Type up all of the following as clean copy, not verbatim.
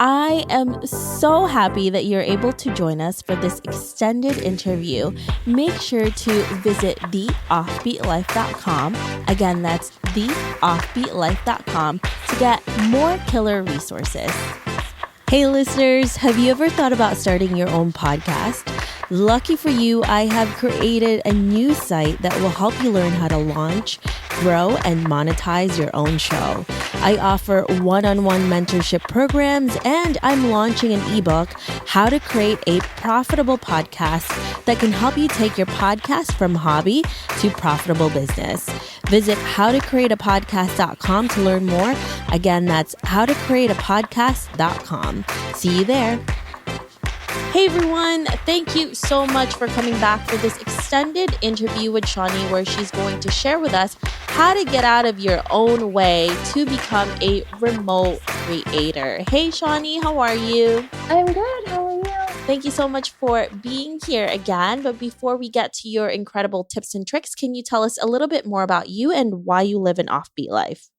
I am so happy that you're able to join us for this extended interview. Make sure to visit theoffbeatlife.com. Again, that's theoffbeatlife.com to get more killer resources. Hey listeners, have you ever thought about starting your own podcast? Lucky for you, I have created a new site that will help you learn how to launch, grow, and monetize your own show. I offer one-on-one mentorship programs, and I'm launching an ebook, How to Create a Profitable Podcast, that can help you take your podcast from hobby to profitable business. Visit howtocreateapodcast.com to learn more. Again, that's howtocreateapodcast.com. See you there. Hey everyone, thank you so much for coming back for this extended interview with Shani, where she's going to share with us how to get out of your own way to become a remote creator. Hey Shani, how are you? I'm good. How are you? Thank you so much for being here again. But before we get to your incredible tips and tricks, can you tell us a little bit more about you and why you live an offbeat life?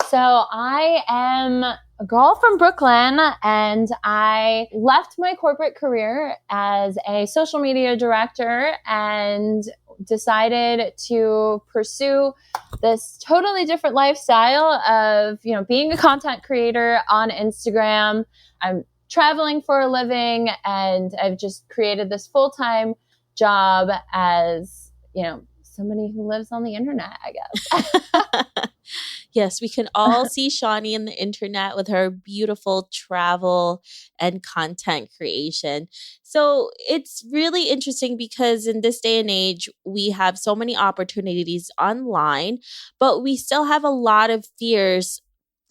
So I am a girl from Brooklyn, and I left my corporate career as a social media director and decided to pursue this totally different lifestyle of, being a content creator on Instagram. I'm traveling for a living, and I've just created this full-time job as, somebody who lives on the internet, I guess. Yes, we can all see Shaunie on the internet with her beautiful travel and content creation. So it's really interesting because in this day and age, we have so many opportunities online, but we still have a lot of fears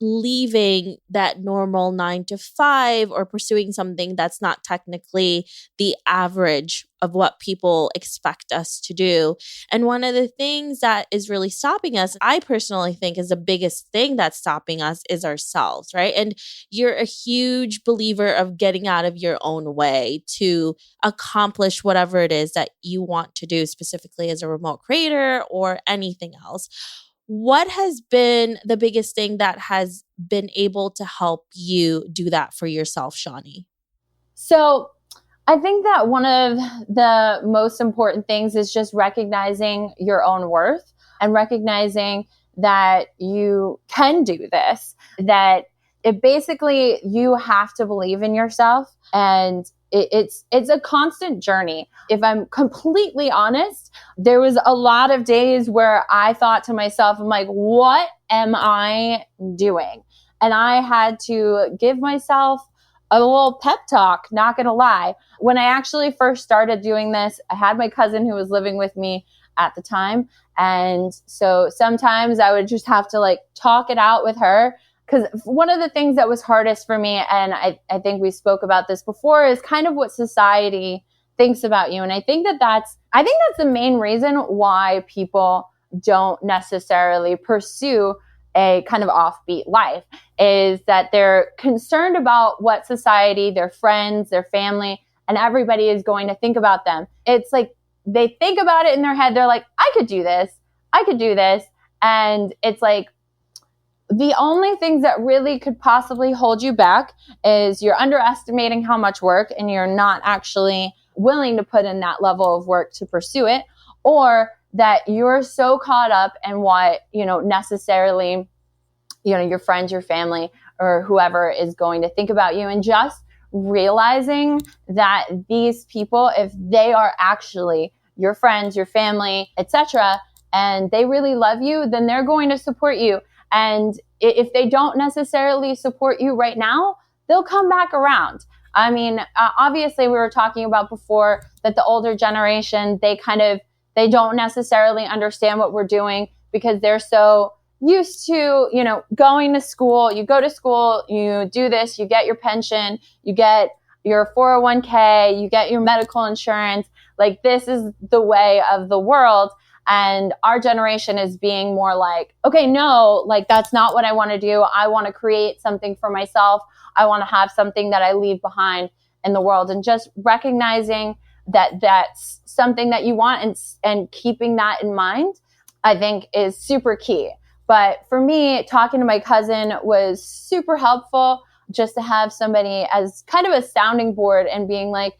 leaving that normal 9 to 5 or pursuing something that's not technically the average of what people expect us to do. And one of the things that is really stopping us, I personally think is the biggest thing that's stopping us, is ourselves, right? And you're a huge believer of getting out of your own way to accomplish whatever it is that you want to do, specifically as a remote creator or anything else. What has been the biggest thing that has been able to help you do that for yourself, Shaunie? So I think that one of the most important things is just recognizing your own worth and recognizing that you can do this, that you have to believe in yourself, and it's a constant journey. If I'm completely honest, there was a lot of days where I thought to myself, I'm like, what am I doing? And I had to give myself a little pep talk, not gonna lie. When I actually first started doing this, I had my cousin who was living with me at the time. And so sometimes I would just have to talk it out with her. Because one of the things that was hardest for me, and I think we spoke about this before, is kind of what society thinks about you. And I think that's the main reason why people don't necessarily pursue a kind of offbeat life, is that they're concerned about what society, their friends, their family, and everybody is going to think about them. It's like they think about it in their head. They're like, I could do this. And it's like, the only things that really could possibly hold you back is you're underestimating how much work, and you're not actually willing to put in that level of work to pursue it, or that you're so caught up in what, necessarily, your friends, your family, or whoever is going to think about you. And just realizing that these people, if they are actually your friends, your family, etc., and they really love you, then they're going to support you. And if they don't necessarily support you right now, they'll come back around. I mean, obviously we were talking about before that the older generation, they don't necessarily understand what we're doing because they're so used to, going to school. You go to school, you do this, you get your pension, you get your 401k, you get your medical insurance. This is the way of the world. And our generation is being more like, okay, no, that's not what I want to do. I want to create something for myself. I want to have something that I leave behind in the world. And just recognizing that that's something that you want, and keeping that in mind, I think is super key. But for me, talking to my cousin was super helpful. just to have somebody as kind of a sounding board and being like,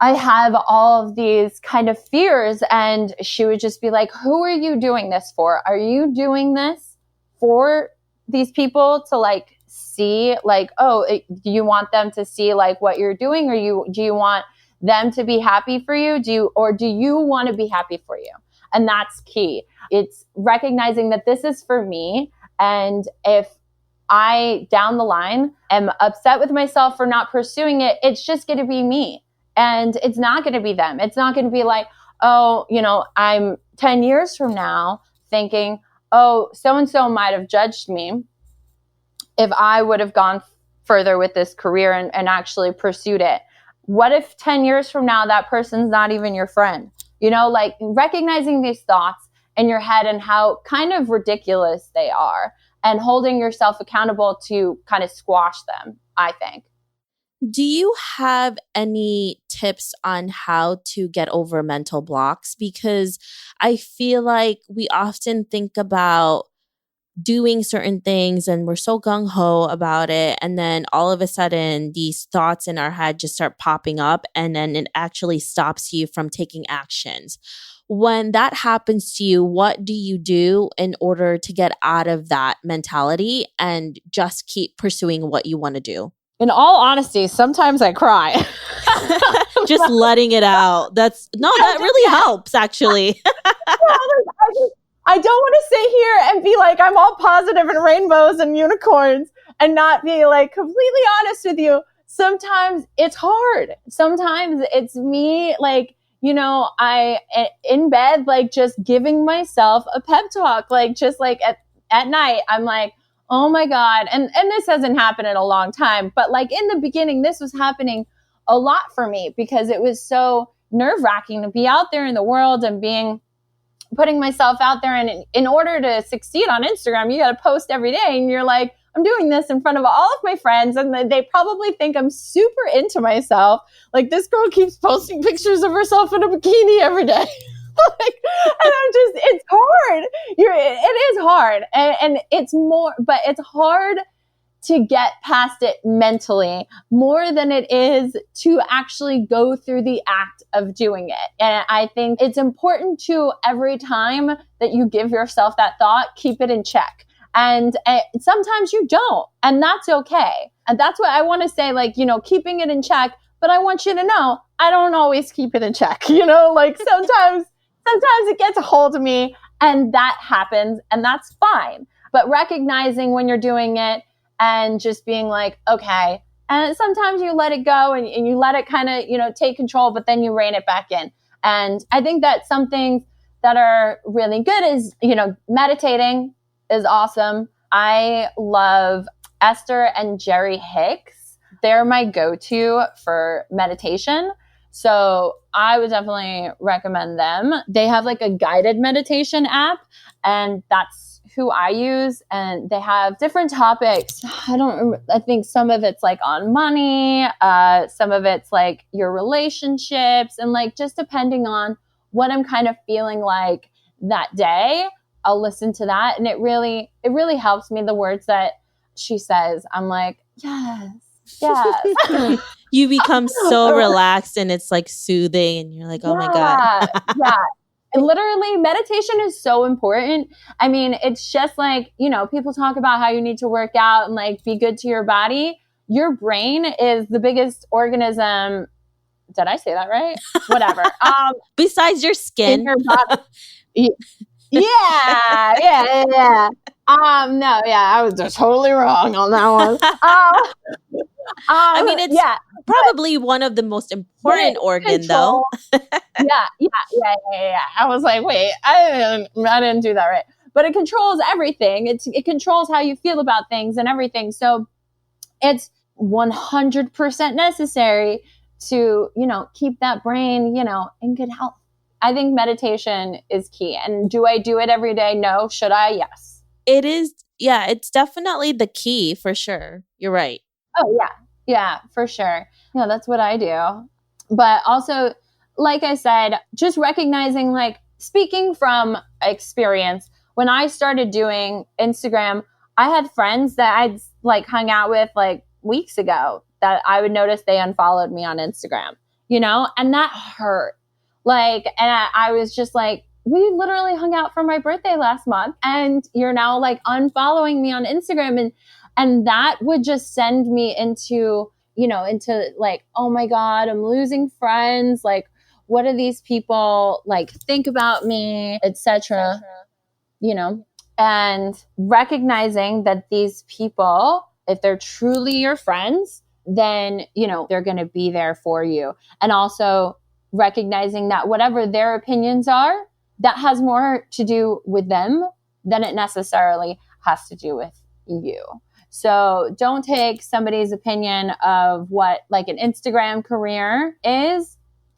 I have all of these kind of fears. And she would just be like, who are you doing this for? Are you doing this for these people to like see like, oh, do you want them to see like what you're doing? Or do you want them to be happy for you? Do you want to be happy for you? And that's key. It's recognizing that this is for me. And if I down the line am upset with myself for not pursuing it, it's just going to be me. And it's not going to be them. It's not going to be like, oh, I'm 10 years from now thinking, oh, so-and-so might have judged me if I would have gone further with this career and actually pursued it. What if 10 years from now, that person's not even your friend? Like recognizing these thoughts in your head and how kind of ridiculous they are and holding yourself accountable to kind of squash them, I think. Do you have any tips on how to get over mental blocks? Because I feel like we often think about doing certain things and we're so gung-ho about it. And then all of a sudden, these thoughts in our head just start popping up and then it actually stops you from taking actions. When that happens to you, what do you do in order to get out of that mentality and just keep pursuing what you want to do? In all honesty, sometimes I cry. Just letting it out. That really helps, actually. I don't want to sit here and be like, I'm all positive and rainbows and unicorns and not be like completely honest with you. Sometimes it's hard. Sometimes it's me like, I in bed, like just giving myself a pep talk, like just like at night, I'm like, oh my God. And this hasn't happened in a long time, but like in the beginning, this was happening a lot for me because it was so nerve-wracking to be out there in the world and putting myself out there. And in order to succeed on Instagram, you got to post every day. And you're like, I'm doing this in front of all of my friends. And they probably think I'm super into myself. Like this girl keeps posting pictures of herself in a bikini every day. It's hard. It is hard. And it's more, but it's hard to get past it mentally more than it is to actually go through the act of doing it. And I think it's important to every time that you give yourself that thought, keep it in check. And sometimes you don't, and that's okay. And that's what I want to say, like, keeping it in check. But I want you to know, I don't always keep it in check. Like sometimes it gets a hold of me and that happens and that's fine. But recognizing when you're doing it and just being like, okay. And sometimes you let it go and you let it kind of, take control, but then you rein it back in. And I think that some things that are really good is, meditating is awesome. I love Esther and Jerry Hicks. They're my go-to for meditation. So I would definitely recommend them. They have like a guided meditation app and that's who I use. And they have different topics. I think some of it's like on money. Some of it's like your relationships and like just depending on what I'm kind of feeling like that day, I'll listen to that. And it really helps me. The words that she says, I'm like, yes. You become so relaxed and it's like soothing and you're like, oh my God. Yeah. And literally meditation is so important. I mean, it's just like, people talk about how you need to work out and like be good to your body. Your brain is the biggest organism. Did I say that right? Whatever. Besides your skin. In your body. Yeah. No, I was just totally wrong on that one. I mean, it's probably one of the most important organs, though. Yeah. I was like, wait, I didn't do that right. But it controls everything. It controls how you feel about things and everything. So it's 100% necessary to, keep that brain, in good health. I think meditation is key. And do I do it every day? No. Should I? Yes. It is. Yeah, it's definitely the key for sure. You're right. Oh, yeah. Yeah, for sure. Yeah, that's what I do. But also, like I said, just recognizing, like, speaking from experience, when I started doing Instagram, I had friends that I'd like hung out with like weeks ago that I would notice they unfollowed me on Instagram, and that hurt. Like, and I was just like, we literally hung out for my birthday last month and you're now like unfollowing me on Instagram. And that would just send me into like, oh my God, I'm losing friends. Like, what do these people like think about me, etc. And recognizing that these people, if they're truly your friends, then, they're going to be there for you. And also recognizing that whatever their opinions are, that has more to do with them than it necessarily has to do with you. So don't take somebody's opinion of what like an Instagram career is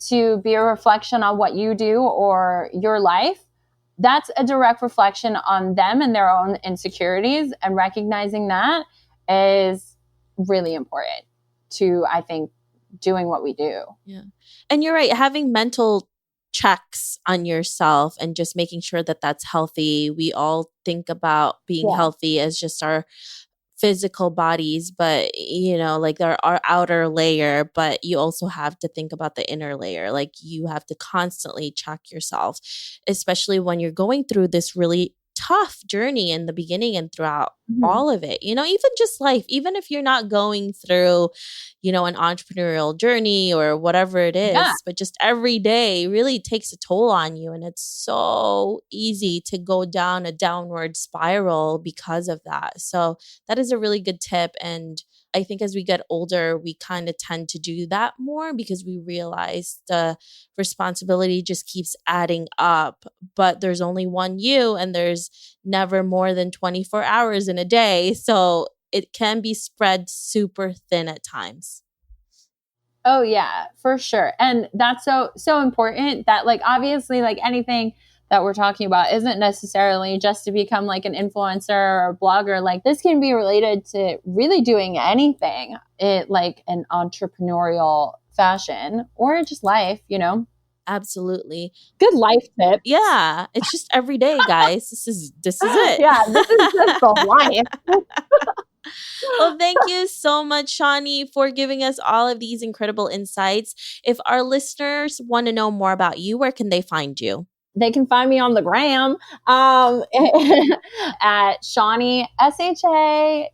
to be a reflection on what you do or your life. That's a direct reflection on them and their own insecurities, and recognizing that is really important to, I think, doing what we do. Yeah. And you're right, having mental checks on yourself and just making sure that that's healthy. We all think about being healthy as just our physical bodies, but like our outer layer, but you also have to think about the inner layer. Like you have to constantly check yourself, especially when you're going through this really tough journey in the beginning and throughout all of it, even just life, even if you're not going through, an entrepreneurial journey or whatever it is, but just every day really takes a toll on you. And it's so easy to go down a downward spiral because of that. So that is a really good tip. And I think as we get older, we kind of tend to do that more because we realize the responsibility just keeps adding up. But there's only one you, and there's never more than 24 hours in a day. So it can be spread super thin at times. Oh, yeah, for sure. And that's so important that, like, obviously, like anything that we're talking about isn't necessarily just to become like an influencer or a blogger. Like this can be related to really doing anything in like an entrepreneurial fashion or just life, Absolutely. Good life tip. Yeah. It's just every day, guys. This is it. Yeah. This is just the life. Well, thank you so much, Shani, for giving us all of these incredible insights. If our listeners want to know more about you, where can they find you? They can find me on the gram at Shaunie, SHAUNIE,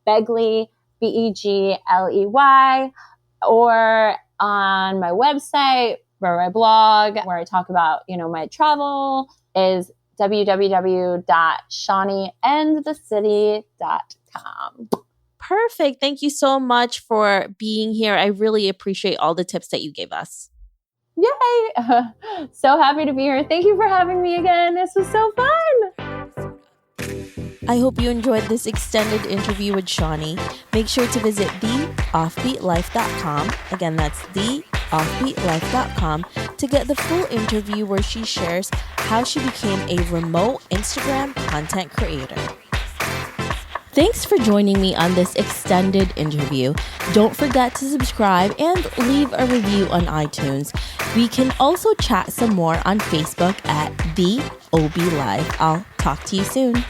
Begley, BEGLEY, or on my website or my blog where I talk about, my travel is www.shaunieandthecity.com. Perfect. Thank you so much for being here. I really appreciate all the tips that you gave us. Yay! So happy to be here. Thank you for having me again. This was so fun. I hope you enjoyed this extended interview with Shaunie. Make sure to visit theoffbeatlife.com. Again, that's theoffbeatlife.com to get the full interview where she shares how she became a remote Instagram content creator. Thanks for joining me on this extended interview. Don't forget to subscribe and leave a review on iTunes. We can also chat some more on Facebook at The OB Live. I'll talk to you soon.